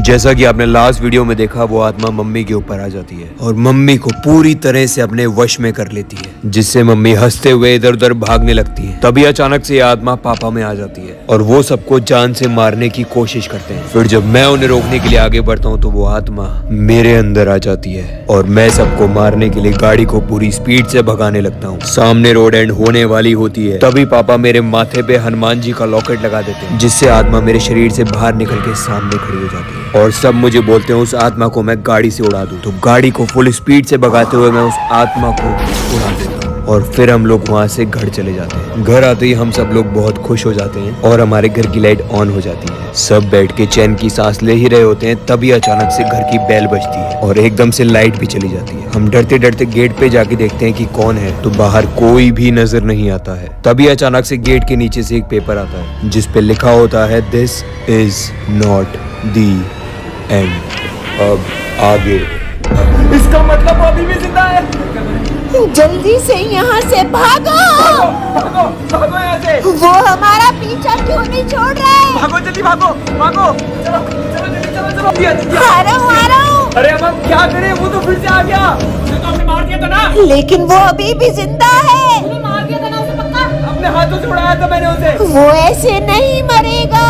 जैसा कि आपने लास्ट वीडियो में देखा, वो आत्मा मम्मी के ऊपर आ जाती है और मम्मी को पूरी तरह से अपने वश में कर लेती है, जिससे मम्मी हंसते हुए इधर उधर भागने लगती है। तभी अचानक से ये आत्मा पापा में आ जाती है और वो सबको जान से मारने की कोशिश करते हैं। फिर जब मैं उन्हें रोकने के लिए आगे बढ़ता हूँ तो वो आत्मा मेरे अंदर आ जाती है और मैं सबको मारने के लिए गाड़ी को पूरी स्पीड से भगाने लगता हूँ। सामने रोड एंड होने वाली होती है, तभी पापा मेरे माथे पे हनुमान जी का लॉकेट लगा देते हैं, जिससे आत्मा मेरे शरीर से बाहर निकल के सामने खड़ी हो जाती है और सब मुझे बोलते हैं उस आत्मा को मैं गाड़ी से उड़ा दूं। तो गाड़ी को फुल स्पीड से भगाते हुए मैं उस आत्मा को उड़ा देता हूँ और फिर हम लोग वहाँ से घर चले जाते हैं। घर आते ही हम सब लोग बहुत खुश हो जाते हैं और हमारे घर की लाइट ऑन हो जाती है। सब बैठ के चैन की सांस ले ही रहे होते हैं, तभी अचानक से घर की बेल बजती है और एकदम से लाइट भी चली जाती है। हम डरते डरते गेट पे जाके देखते हैं कि कौन है, तो बाहर कोई भी नजर नहीं आता है। तभी अचानक से गेट के नीचे से एक पेपर आता है जिसपे लिखा होता है, this is not the and. अब आगे। इसका मतलब वो अभी भी जिंदा है। जल्दी से यहाँ से भागो। भागो भागो यहाँ से। वो हमारा पीछा क्यों नहीं छोड़ रहा है? भागो जल्दी भागो भागो। चलो चलो जल्दी चलो चलो। आ रहा हूँ। अरे अब हम क्या करें, वो तो फिर से आ गया। उसे तो हमने मार दिया था ना। लेकिन वो अभी भी जिंदा है। तूने मार दिया था ना उसे पक्का? अपने हाथों से उड़ाया था मैंने उसे। वो ऐसे नहीं मरेगा।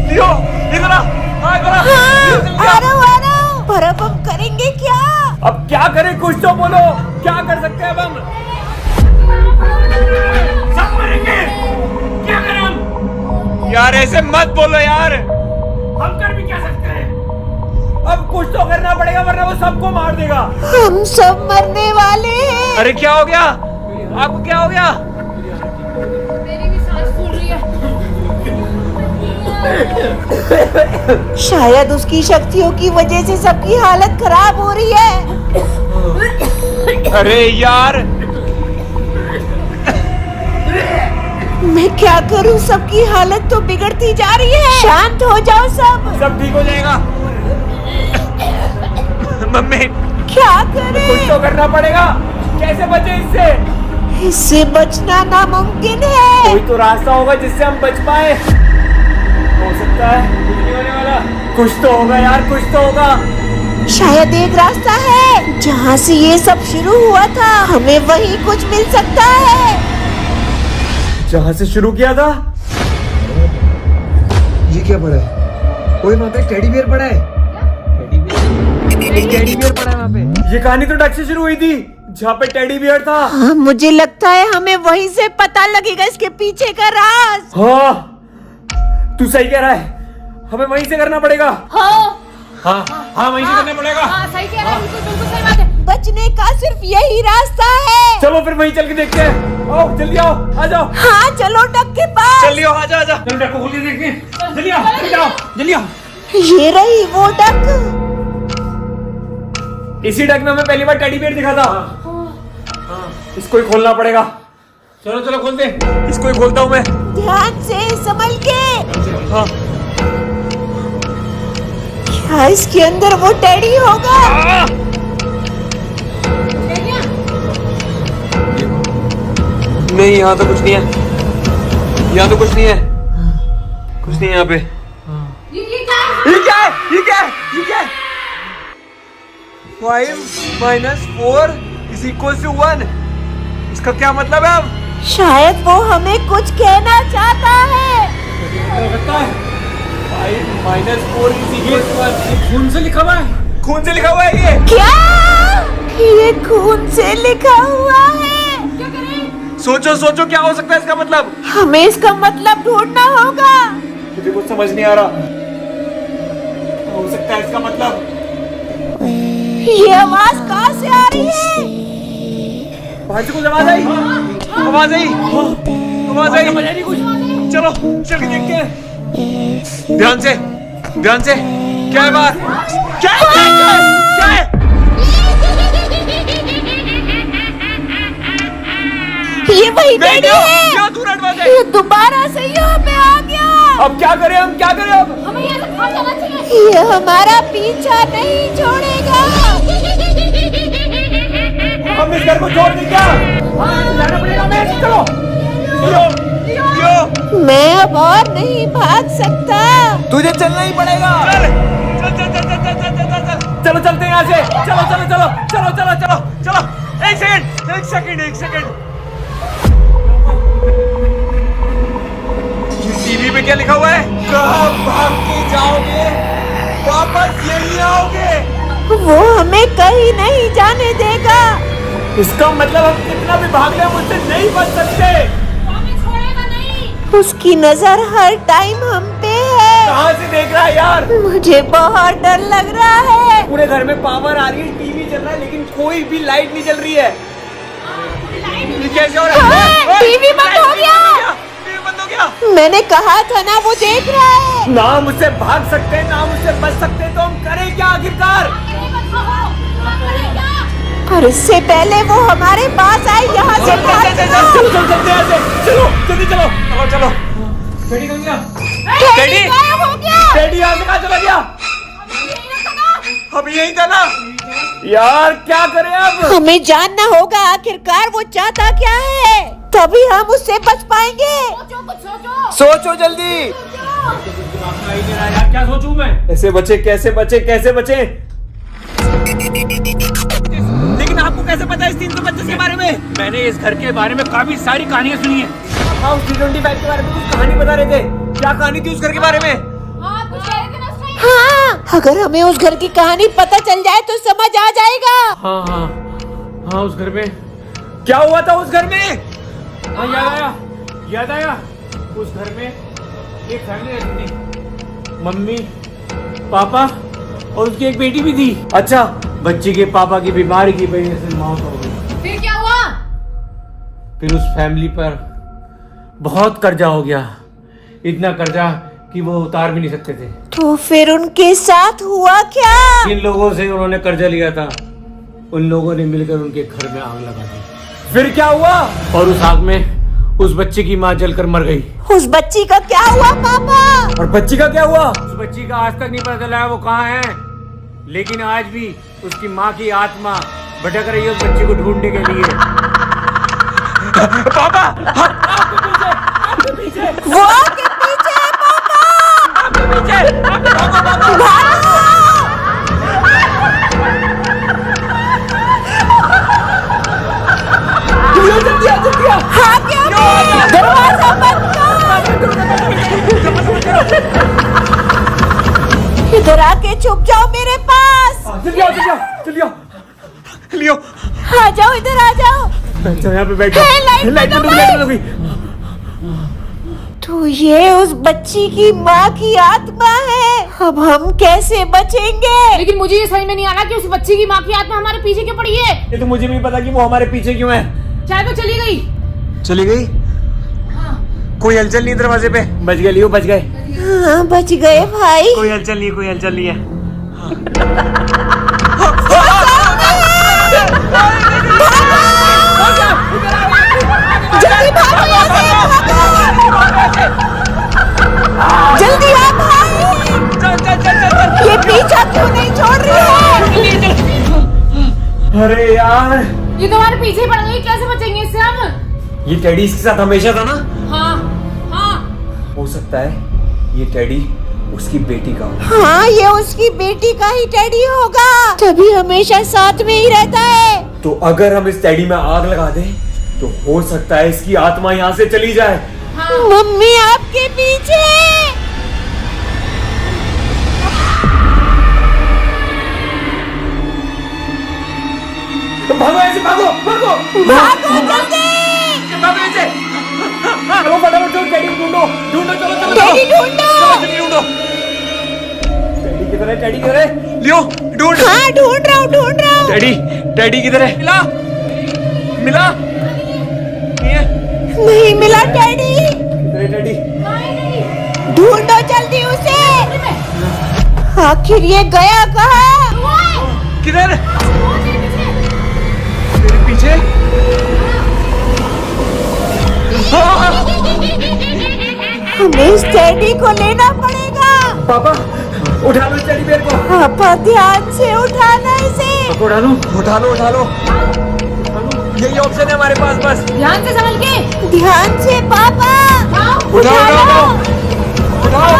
लियो इधर आ। हाँ, आ रहा हूँ। पर अब हम करेंगे क्या? अब क्या करें, कुछ तो बोलो। क्या कर सकते हैं अब हम? सब मरेंगे। क्या करें हम? यार ऐसे मत बोलो यार। हम कर भी क्या सकते हैं? अब कुछ तो करना पड़ेगा वरना वो सबको मार देगा। हम सब मरने वाले हैं। अरे क्या हो गया? आपको क्या हो गया? मेरी भी सांस फूल रही है। शायद उसकी शक्तियों की वजह से सबकी हालत खराब हो रही है। अरे यार मैं क्या करूं, सबकी हालत तो बिगड़ती जा रही है। शांत हो जाओ सब। सब ठीक हो जाएगा। मम्मी क्या करें? कुछ तो करना पड़ेगा। कैसे बचे इससे? इससे बचना नामुमकिन है। कोई तो रास्ता होगा जिससे हम बच पाए। हो सकता है कुछ नहीं होने वाला। कुछ तो होगा यार, कुछ तो होगा। शायद एक रास्ता है जहाँ से ये सब शुरू हुआ था। हमें वहीं कुछ मिल सकता है। जहाँ से शुरू किया था। ये क्या पड़ा है? कोई वहाँ पे टेडी बियर पड़ा है। टेडी बियर पड़ा है वहाँ पे। ये कहानी तो डक से शुरू हुई थी जहाँ पे टेडी बियर था। हाँ, मुझे लगता है हमें वहीं से पता लगेगा इसके पीछे का राज। हाँ तू सही कह रहा है, हमें वहीं से करना पड़ेगा। हाँ हाँ वहीं से करना पड़ेगा। हाँ सही कह रहा है, बिल्कुल सही बात है। बचने का सिर्फ यही रास्ता है। चलो फिर वहीं चल के देखते हैं। आओ जल्दी आओ, आ जाओ। हाँ चलो डक के पास। जल्दी आओ, आजा आजा। चल डक को खोल के देखते हैं। जल्दी आओ जल्दी आओ जल्दी आओ। ये रही वो डक। इसी डक में हमें पहली बार टेडी बियर दिखा था। इसको ही खोलना पड़ेगा। चलो चलो खोलते हैं। इसको ही खोलता हूँ मैं। ध्यान से संभल के। हाँ क्या इसके अंदर वो टेडी होगा? नहीं यहाँ तो कुछ नहीं है। यहाँ तो कुछ नहीं है। कुछ नहीं है यहाँ पे। ये क्या है? ये क्या है? ये क्या है? ये क्या है? 5 - 4 = 1। इसका क्या मतलब है अब? शायद वो हमें कुछ कहना चाहता है। 5 - 4 = 1। खून से लिखा हुआ है। खून से लिखा हुआ है ये। क्या? ये खून से लिखा हुआ है। क्या करें? सोचो सोचो क्या हो सकता है इसका मतलब? हमें इसका मतलब ढूंढना होगा। मुझे कुछ समझ नहीं आ रहा। क्या हो सकता है इसका मतलब? ये आवाज कहाँ से आ रही है? बाहर से कुछ आवाज आई। आवाज आई। आवाज आई। समझ नहीं कुछ। चलो चल के देखते हैं। ध्यान से ध्यान से। क्या है बाहर? क्या है? क्या है? ये वही टेडी है। क्या तू रटवा दे? ये दोबारा से यहाँ पे आ गया। अब क्या करें हम? क्या करें अब? हमें यहाँ से भाग जाना चाहिए। ये हमारा पीछा नहीं छोड़ेगा। हम इस घर को छोड़ दें क्या? हाँ, जाना पड़ेगा हमें। चलो। लियो मैं अब और नहीं भाग सकता। तुझे चलना ही पड़ेगा। चल चल चल चल चल चल चल चल चल चलो चलते हैं यहाँ से। चलो चलो चलो चलो चलो चलो चलो एक सेकंड टीवी में क्या लिखा हुआ है? कहाँ भाग के जाओगे, वापस यहीं आओगे। वो हमें कहीं नहीं जाने देगा। इसका मतलब हम कितना भी भाग ले मुझसे नहीं बच सकते। वो हमें छोड़ेगा नहीं। उसकी नजर हर टाइम हम पे है। कहाँ से देख रहा है यार? मुझे बहुत डर लग रहा है। पूरे घर में पावर आ रही है, टीवी चल रहा है, लेकिन कोई भी लाइट नहीं जल रही है। ये कैसे हो रहा है? हाँ, टीवी बंद हो गया। टीवी बंद हो गया। मैंने कहा था ना, वो देख रहा है। ना मुझसे भाग सकते हैं, ना मुझसे बच सकते हैं, तो हम करें क्या आखिरकार? नहीं बचा हो, हम करें क्या? और इससे पहले वो हमारे पास आए, यहाँ से भाग चलो। चलो चलते हैं ऐसे। चलो जल्दी चलो चलो चलो। टेडी कहाँ गया? टेडी गायब हो गया। टेडी यहाँ से कहाँ चला गया? अभी यही था ना यार, क्या करें अब? हमें जानना होगा आखिरकार वो चाहता क्या है, तभी हम उससे बच पाएंगे। सोचो कुछ सोचो। सोचो जल्दी। यार क्या सोचूं मैं? कैसे बचे कैसे बचे कैसे बचे? लेकिन आपको कैसे पता है इस 325 के बारे में? मैंने इस घर के बारे में काफी सारी कहानियां सुनी है। हाउस 325 के बारे में कुछ कहानी बता रहे थे। क्या कहानी थी उस घर के बारे में? हाँ कुछ कह रहे थे ना उस टाइम। हाँ, अगर हमें उस घर की कहानी पता चल जाए तो समझ आ जाएगा। हाँ हाँ हाँ, उस घर में क्या हुआ था? उस घर में हाँ याद आया। उस घर में एक फैमिली रहती थी, मम्मी पापा और उसकी एक बेटी भी थी। अच्छा, बच्चे के पापा की बीमारी की वजह से मौत हो गई। फिर क्या हुआ? फिर उस फैमिली पर बहुत कर्जा हो गया, इतना कर्जा कि वो उतार भी नहीं सकते थे। तो फिर उनके साथ हुआ क्या? जिन लोगों से उन्होंने कर्जा लिया था, उन लोगों ने मिलकर उनके घर में आग लगा दी। फिर क्या हुआ? और उस आग में उस बच्चे की माँ जलकर मर गई। उस बच्ची का क्या हुआ पापा? और बच्ची का क्या हुआ? उस बच्ची का आज तक नहीं पता चला है वो कहाँ है, लेकिन आज भी उसकी माँ की आत्मा भटक रही है उस बच्ची को ढूंढने के लिए। पापा आपके पीछे वो आगे पीछे है पापा। आपके पीछे भागो। भागो। जल्दी आ। हाँ क्या? दरवाजा बंद कर। इधर आके छुप जाओ मेरे पास। जल्दी आओ। लियो आ जाओ, इधर आ जाओ। यहाँ पे बैठो। हे, लाइट बंद हो गई। तो ये उस बच्ची की माँ की आत्मा है। अब हम कैसे बचेंगे? लेकिन मुझे ये समझ में नहीं आ रहा कि उस बच्ची की माँ की आत्मा हमारे पीछे क्यों पड़ी है। ये तो मुझे भी पता कि वो हमारे पीछे क्यों है। शायद वो चली गई। चली गई? हाँ। कोई हलचल नहीं दरवाजे पे? बच गए लियो, बच गए। हाँ, बच गए भाई। कोई हलचल नहीं है। जल्दी भागो यहाँ से, भागो। जल्दी आ भाई। चल। ये पीछा क्यों नहीं छोड़ रही है? अरे यार, ये तो हमारे पीछे पड़ गई, कैसे बचेंगे इससे हम? ये टेडी इसके साथ हमेशा था ना? हाँ। हो सकता है ये टेडी उसकी बेटी का हो। हाँ, ये उसकी बेटी का ही टेडी होगा, तभी हमेशा साथ में ही रहता है। तो अगर हम इस टेडी में आग लगा दें तो हो सकता है इसकी आत्मा यहाँ से चली जाए। मम्मी आपके पीछे। भागो ऐसे, भागो। भागो जल्दी। भागो ऐसे। चलो फटाफट चलो, टेडी ढूंढो। चलो। टेडी ढूंढो। टेडी ढूंढो। टेडी किधर है? लियो ढूंढ। हाँ, ढूंढ रहा हूँ। टेडी किधर है? मिला? नहीं मिला टेडी। किधर है टेडी? ढूंढो जल्दी उसे। आखिर ये गया कहाँ? किधर? मेरे पीछे? हमें इस टेडी को लेना पड़ेगा। पापा उठा लो इस टेडी बेयर को। पापा ध्यान से उठाना इसे। उठा लो। यही ऑप्शन है हमारे पास, बस। ध्यान से संभल के। ध्यान से पापा। हाँ। उठाओ उठाओ उठाओ।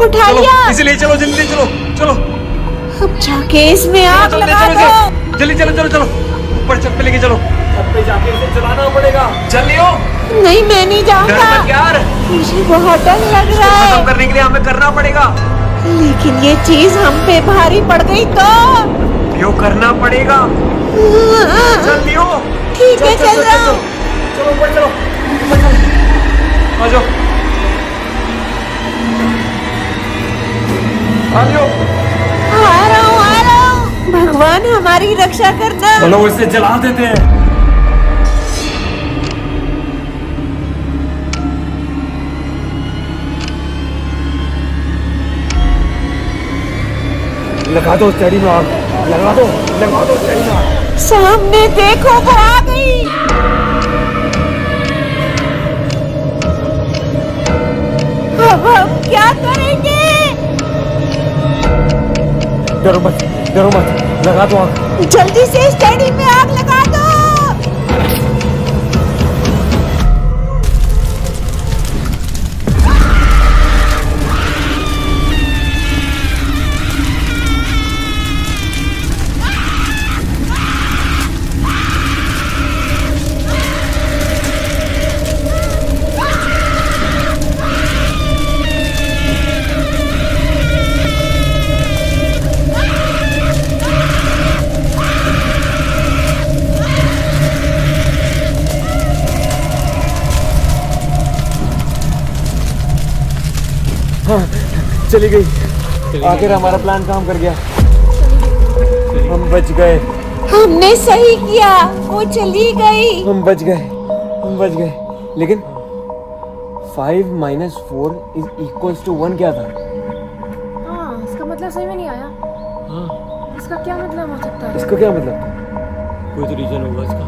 उठाइए। चलो इसीलिए चलो जल्दी चलो चलो अब जाके इसमें आग चलो लगा चलो दो। जल्दी चलो चलो चलो ऊपर छत पे लेके चलो। छत पे जाके इसे जलाना पड़ेगा। चलियो। नहीं मैं नहीं डर मत जाऊंगा, यार, मुझे बहुत डर लग रहा खत्म है। करने के लिए हमें करना पड़ेगा। लेकिन ये चीज हम पे भारी पड़ गई तो। यो करना पड़ेगा। जल्दी हो। ठीक है चल रहा हूँ। चलो ऊपर चलो ऊपर चलो। आ जाओ आ जाओ। आ रहा हूँ आ रहा हूँ। भगवान हमारी रक्षा करना। चलो इसे जला देते हैं। लगा दो चढ़ी में आग, लगा दो चढ़ी में आग। सामने देखो वो आ गई। अब हम क्या करेंगे? डरो मत लगा दो आग। जल्दी से इस टेडी में आग लगा दो। चली गई। आखिर हमारा प्लान काम कर गया, हम बच गए। हमने सही किया, वो चली गई। हम बच गए। लेकिन 5 - 4 = 1 क्या था? हाँ, इसका मतलब सही में नहीं आया। इसका क्या मतलब हो सकता है? इसका क्या मतलब? कोई तो रीजन होगा इसका।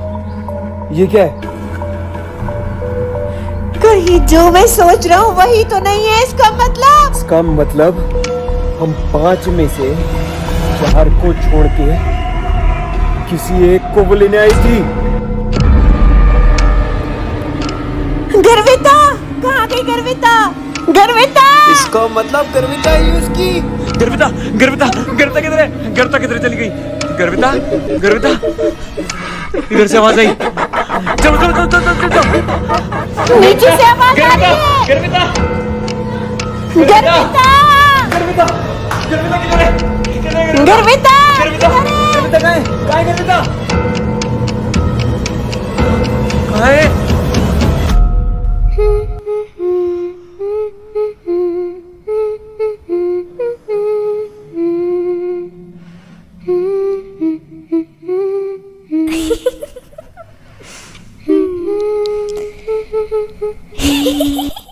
ये क्या है? कहीं जो मैं सोच रहा हूँ वही तो नहीं है इसका मतलब। इसका मतलब हम 5 में से 4 को छोड़ के किसी एक को वो लेने आई थी। गर्विता कहाँ गई? गर्विता इसका मतलब गर्विता ही उसकी। गर्विता किधर है? गर्विता किधर चली गई? गर्विता इधर से आवाज आई। चलो नीचे से आवाज आ रही है। गर्विता गर्विता किधर है? गर्विता कहाँ है गर्विता? कहाँ है? Hehehe